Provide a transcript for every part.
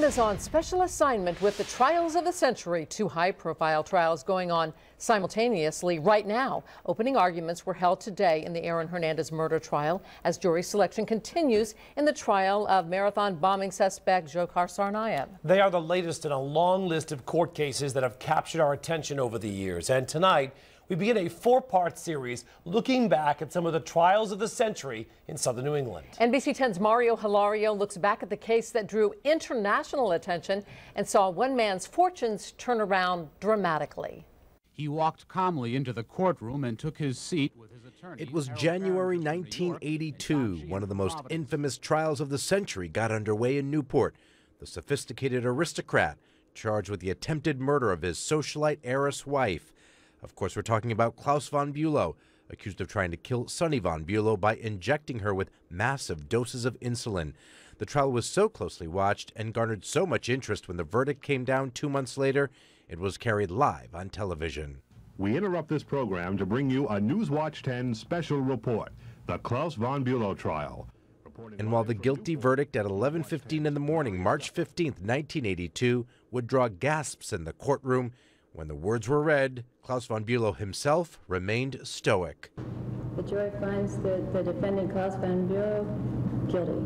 team is on special assignment with the trials of the century. Two high-profile trials going on simultaneously right now. Opening arguments were held today in the Aaron Hernandez murder trial as jury selection continues in the trial of marathon bombing suspect Dzhokhar Tsarnaev. They are the latest in a long list of court cases that have captured our attention over the years. And tonight, we begin a four-part series looking back at some of the trials of the century in southern New England. NBC 10's Mario Hilario looks back at the case that drew international attention and saw one man's fortunes turn around dramatically. He walked calmly into the courtroom and took his seat with his attorney. It was January 1982. One of the most infamous trials of the century got underway in Newport. The sophisticated aristocrat charged with the attempted murder of his socialite heiress wife. Of course, we're talking about Klaus von Bülow, accused of trying to kill Sonny von Bülow by injecting her with massive doses of insulin. The trial was so closely watched and garnered so much interest when the verdict came down 2 months later, it was carried live on television. We interrupt this program to bring you a Newswatch 10 special report, the Klaus von Bülow trial. And while the guilty verdict at 11:15 in the morning, March 15th, 1982, would draw gasps in the courtroom, when the words were read, Klaus von Bülow himself remained stoic. The jury finds the defendant, Klaus von Bülow, guilty.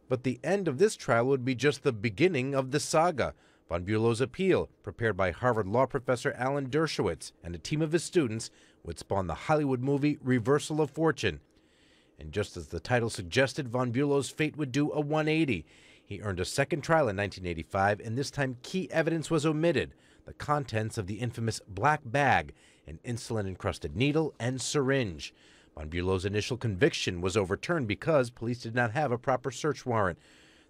But the end of this trial would be just the beginning of the saga. Von Bülow's appeal, prepared by Harvard law professor Alan Dershowitz and a team of his students, would spawn the Hollywood movie Reversal of Fortune. And just as the title suggested, von Bülow's fate would do a 180. He earned a second trial in 1985, and this time key evidence was omitted: the contents of the infamous black bag, an insulin-encrusted needle and syringe. Von Bülow's initial conviction was overturned because police did not have a proper search warrant.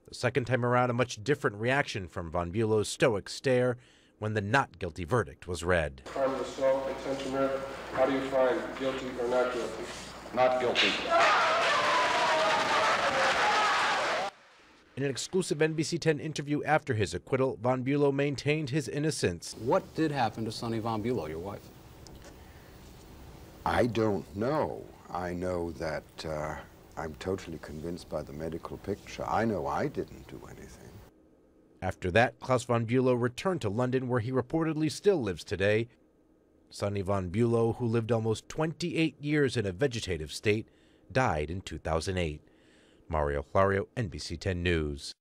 The second time around, a much different reaction from von Bülow's stoic stare when the not guilty verdict was read. Crime of assault, intention murder. How do you find guilty or not guilty? Not guilty. In an exclusive NBC 10 interview after his acquittal, von Bülow maintained his innocence. What did happen to Sonny von Bülow, your wife? I don't know. I know that I'm totally convinced by the medical picture. I know I didn't do anything. After that, Klaus von Bülow returned to London, where he reportedly still lives today. Sonny von Bülow, who lived almost 28 years in a vegetative state, died in 2008. Mario Hilario, NBC 10 News.